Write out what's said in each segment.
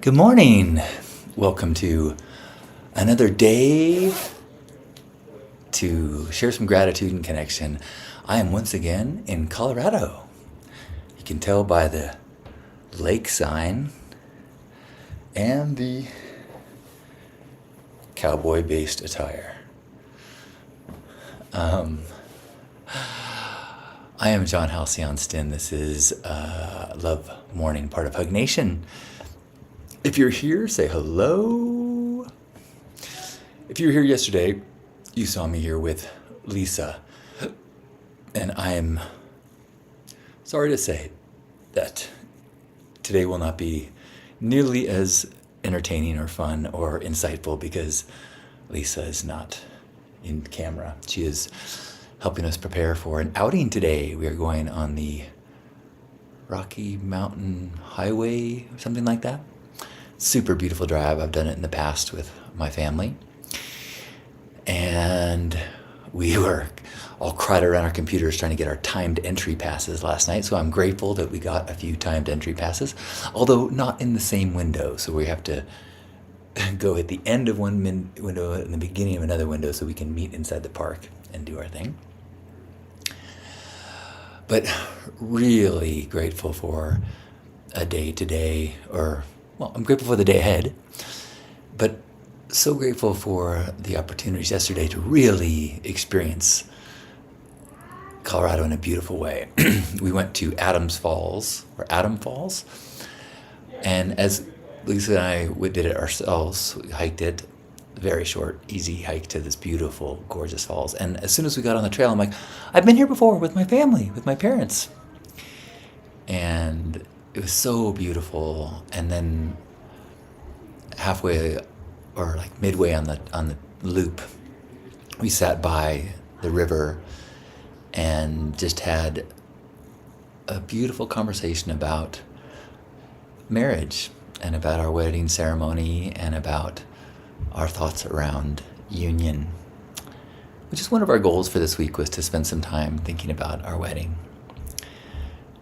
Good morning. Welcome to another day to share some gratitude and connection. I am once again in Colorado. You can tell by the lake sign and the cowboy-based attire. I am John Halcyon Stin. This is Love Morning, part of Hug Nation. If you're here, say hello. If you were here yesterday, you saw me here with Lisa. And I am sorry to say that today will not be nearly as entertaining or fun or insightful because Lisa is not in camera. She is helping us prepare for an outing today. We are going on the Rocky Mountain Highway or something like that. Super beautiful drive. I've done it in the past with my family. And we were all cried around our computers trying to get our timed entry passes last night. So I'm grateful that we got a few timed entry passes, although not in the same window. So we have to go at the end of one window and the beginning of another window so we can meet inside the park and do our thing. But really grateful for a day today, I'm grateful for the day ahead, but so grateful for the opportunities yesterday to really experience Colorado in a beautiful way. We went to Adam Falls, and as Lisa and I did it ourselves, we hiked it, very short, easy hike to this beautiful, gorgeous falls. And as soon as we got on the trail, I'm like, I've been here before with my family, with my parents. And it was so beautiful. And then halfway or like midway on the loop, we sat by the river and just had a beautiful conversation about marriage and about our wedding ceremony and about our thoughts around union, which is one of our goals for this week, was to spend some time thinking about our wedding.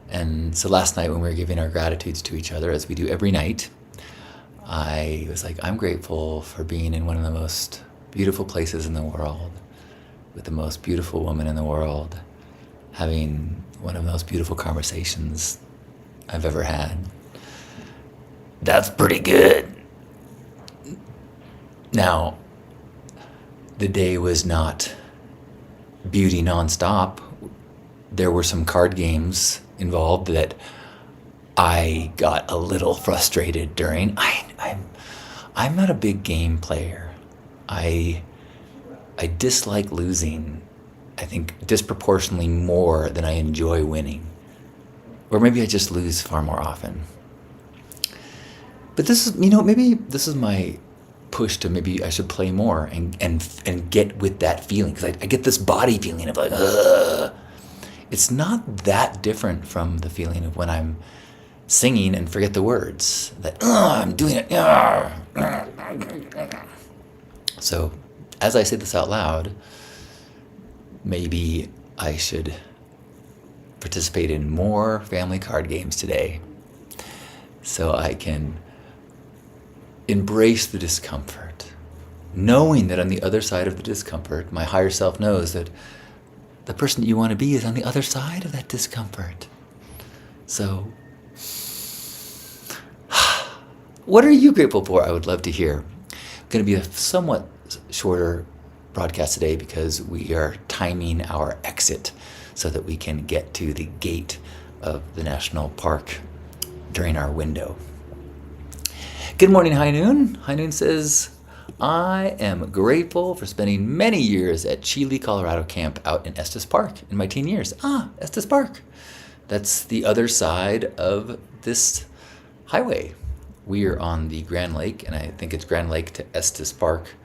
And so last night when we were giving our gratitudes to each other, as we do every night, I was like, I'm grateful for being in one of the most beautiful places in the world, with the most beautiful woman in the world, having one of the most beautiful conversations I've ever had. That's pretty good. Now, the day was not beauty nonstop. There were some card games involved that I got a little frustrated during. I'm not a big game player. I dislike losing, I think, disproportionately more than I enjoy winning. Or maybe I just lose far more often. But this is, maybe this is my push to maybe I should play more and get with that feeling, because I get this body feeling of like, ugh. It's not that different from the feeling of when I'm singing and forget the words, that I'm doing it. So as I say this out loud, maybe I should participate in more family card games today so I can embrace the discomfort, knowing that on the other side of the discomfort, my higher self knows that the person that you want to be is on the other side of that discomfort. So, what are you grateful for? I would love to hear. Going to be a somewhat shorter broadcast today because we are timing our exit so that we can get to the gate of the national park during our window. Good morning, High Noon. High Noon says, I am grateful for spending many years at Chile, Colorado camp out in Estes Park in my teen years. Estes Park. That's the other side of this highway. We are on the Grand Lake, and I think it's Grand Lake to Estes Park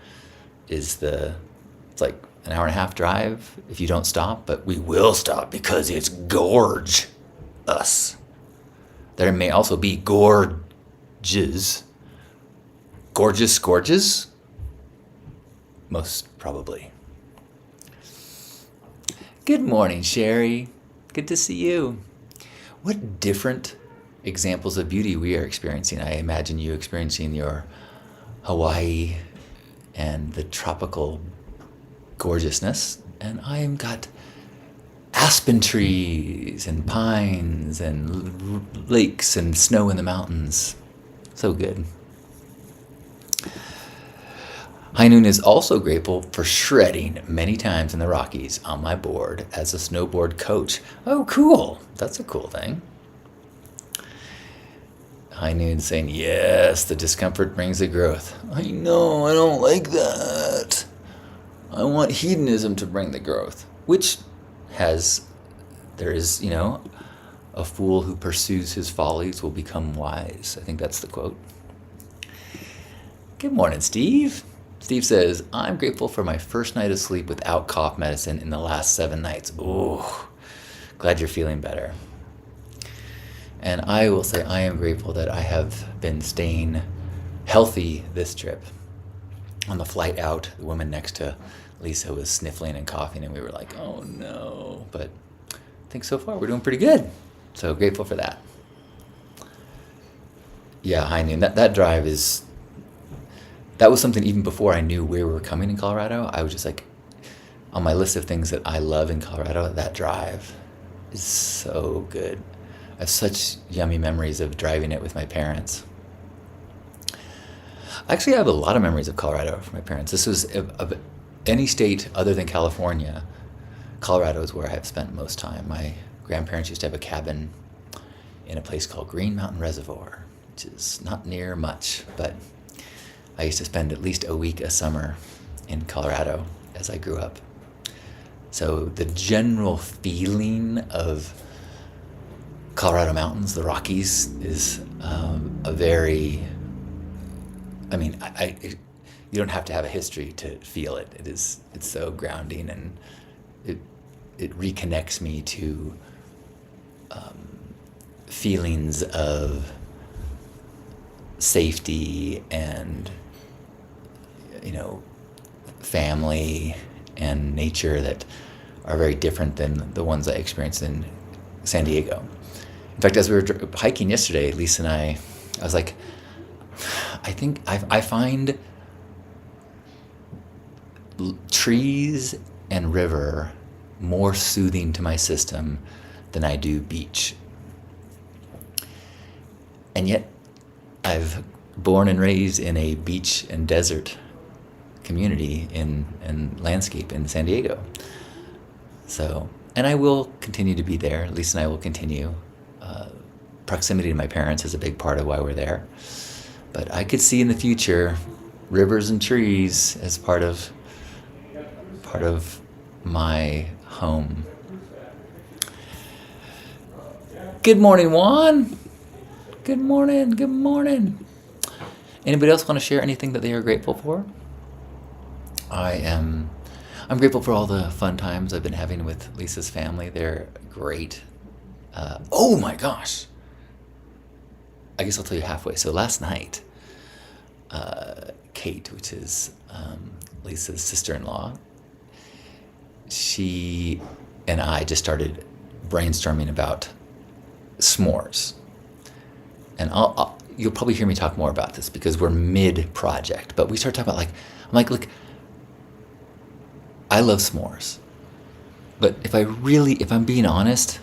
it's like an hour and a half drive if you don't stop, but we will stop because it's gorge us. There may also be gorges. Gorges? Most probably. Good morning, Sherry. Good to see you. What different examples of beauty we are experiencing. I imagine you experiencing your Hawaii and the tropical gorgeousness, and I am got aspen trees and pines and lakes and snow in the mountains. So good. High Noon is also grateful for shredding many times in the Rockies on my board as a snowboard coach. Oh, cool. That's a cool thing. High Noon saying, yes, the discomfort brings the growth. I know, I don't like that. I want hedonism to bring the growth, which there is, a fool who pursues his follies will become wise. I think that's the quote. Good morning, Steve. Steve says, I'm grateful for my first night of sleep without cough medicine in the last 7 nights. Ooh, glad you're feeling better. And I will say I am grateful that I have been staying healthy this trip. On the flight out, the woman next to Lisa was sniffling and coughing, and we were like, oh no. But I think so far we're doing pretty good. So grateful for that. Yeah, High Noon, that drive that was something even before I knew where we were coming in Colorado. I was just like, on my list of things that I love in Colorado, that drive is so good. I have such yummy memories of driving it with my parents. Actually, I have a lot of memories of Colorado from my parents. This was of any state other than California. Colorado is where I have spent most time. My grandparents used to have a cabin in a place called Green Mountain Reservoir, which is not near much, but I used to spend at least a week a summer in Colorado as I grew up. So the general feeling of Colorado mountains, the Rockies, is you don't have to have a history to feel it. It's so grounding, and it reconnects me to feelings of safety and family and nature that are very different than the ones I experienced in San Diego. In fact, as we were hiking yesterday, Lisa and I was like, I think I find trees and river more soothing to my system than I do beach. And yet, I've born and raised in a beach and desert community and landscape in San Diego. So, and I will continue to be there. Lisa and I will continue. Proximity to my parents is a big part of why we're there. But I could see in the future rivers and trees as part of my home. Good morning, Juan. Good morning. Good morning. Anybody else want to share anything that they are grateful for? I'm grateful for all the fun times I've been having with Lisa's family. They're great. Oh my gosh. I guess I'll tell you halfway. So last night, Kate, which is Lisa's sister-in-law, she and I just started brainstorming about s'mores. And you'll probably hear me talk more about this because we're mid-project. But we started talking about I'm like, look, I love s'mores. But if I'm being honest,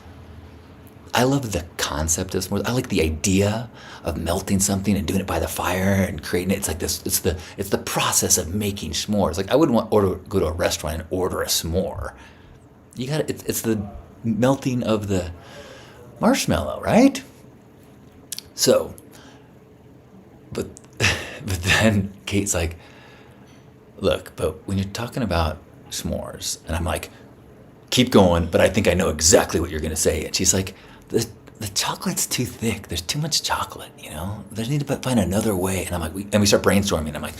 I love the concept of s'mores. I like the idea of melting something and doing it by the fire and creating it. It's like this. It's the process of making s'mores. Like I wouldn't want to go to a restaurant and order a s'more. It's the melting of the marshmallow, right? So, but then Kate's like, look, but when you're talking about s'mores, and I'm like, keep going, but I think I know exactly what you're going to say. And she's like, the chocolate's too thick. There's too much chocolate, They need to find another way. And I'm like, we start brainstorming. I'm like,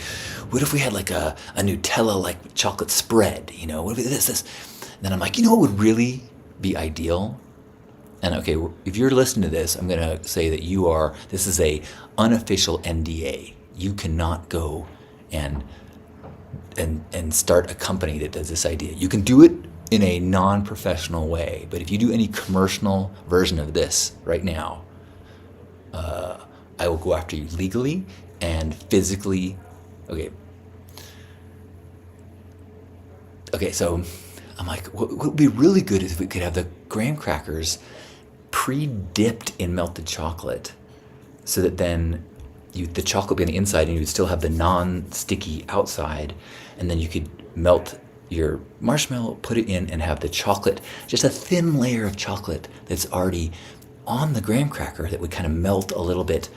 what if we had like a Nutella like chocolate spread? What if this? And then I'm like, what would really be ideal? And okay, if you're listening to this, I'm going to say that this is a unofficial NDA. You cannot go and start a company that does this idea. You can do it in a non-professional way, but if you do any commercial version of this right now, I will go after you legally and physically. Okay. Okay, so I'm like, what would be really good is if we could have the graham crackers pre-dipped in melted chocolate, so that then the chocolate would be on the inside and you would still have the non-sticky outside, and then you could melt your marshmallow, put it in, and have the chocolate, just a thin layer of chocolate that's already on the graham cracker that would kind of melt a little bit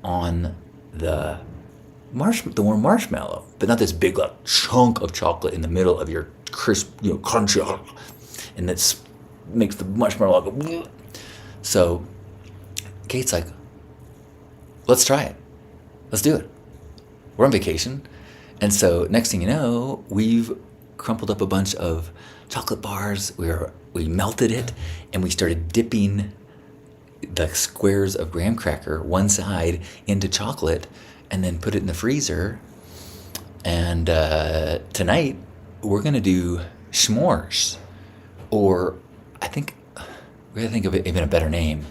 on the warm marshmallow, but not this big like, chunk of chocolate in the middle of your crisp, crunchy, and that makes the marshmallow go. Bleh. So Kate's like, let's try it. Let's do it. We're on vacation. And so next thing you know, we've crumpled up a bunch of chocolate bars. We melted it, and we started dipping the squares of graham cracker one side into chocolate, and then put it in the freezer. And tonight we're gonna do s'mores, or I think we gotta think of it even a better name.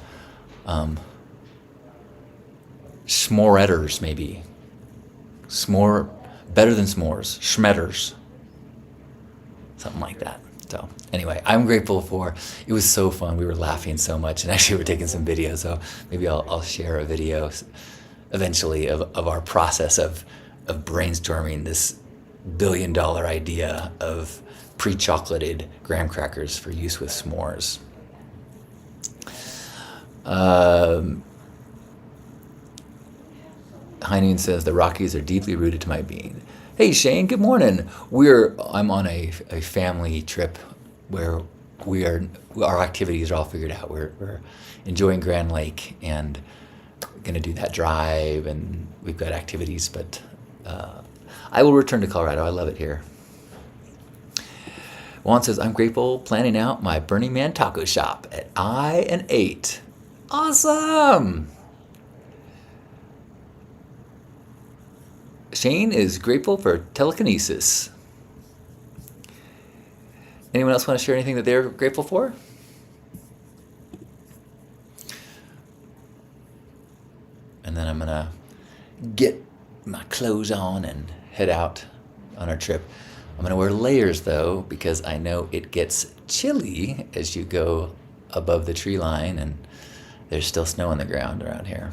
S'moretters, maybe. S'more, better than s'mores. Schmetters. Something like that. So anyway, I'm grateful for, it was so fun. We were laughing so much, and actually we're taking some videos, so maybe I'll share a video eventually of our process of brainstorming this $1 billion idea of pre-chocolated graham crackers for use with s'mores. Heinen says, the Rockies are deeply rooted to my being. Hey Shane, good morning. I'm on a family trip where our activities are all figured out. We're enjoying Grand Lake and gonna do that drive, and we've got activities, but I will return to Colorado. I love it here. Juan says, I'm grateful planning out my Burning Man taco shop at I and 8. Awesome! Shane is grateful for telekinesis. Anyone else want to share anything that they're grateful for? And then I'm going to get my clothes on and head out on our trip. I'm going to wear layers, though, because I know it gets chilly as you go above the tree line, and there's still snow on the ground around here.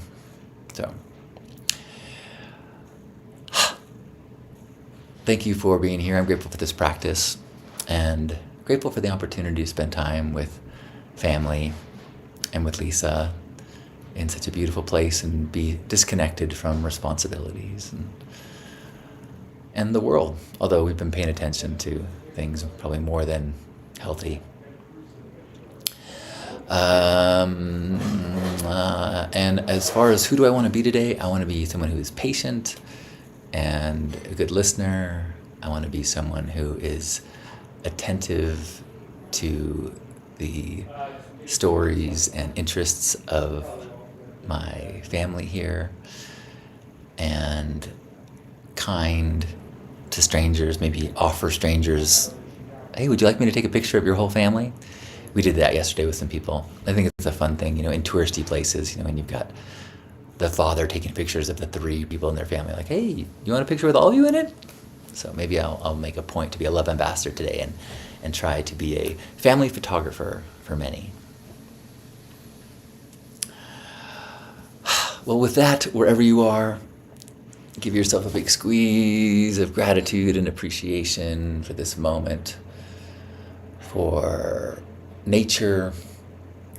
So thank you for being here. I'm grateful for this practice, and grateful for the opportunity to spend time with family and with Lisa in such a beautiful place and be disconnected from responsibilities and the world, although we've been paying attention to things probably more than healthy. And as far as who do I want to be today, I want to be someone who is patient and a good listener. I want to be someone who is attentive to the stories and interests of my family here, and kind to strangers, maybe offer strangers, hey, would you like me to take a picture of your whole family? We did that yesterday with some people. I think it's a fun thing, in touristy places, when you've got the father taking pictures of the 3 people in their family, like, hey, you want a picture with all of you in it? So maybe I'll make a point to be a love ambassador today and try to be a family photographer for many. Well, with that, wherever you are, give yourself a big squeeze of gratitude and appreciation for this moment, for nature,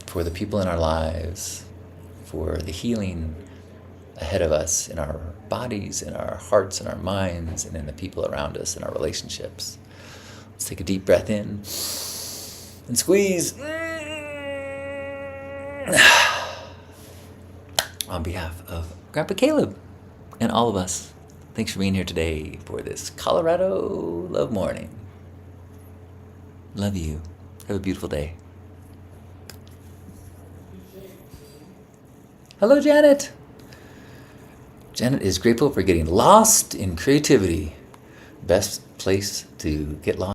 for the people in our lives, for the healing ahead of us in our bodies, in our hearts, in our minds, and in the people around us, in our relationships. Let's take a deep breath in and squeeze. On behalf of Grandpa Caleb and all of us, thanks for being here today for this Colorado Love Morning. Love you. Have a beautiful day. Hello, Janet. Janet is grateful for getting lost in creativity. Best place to get lost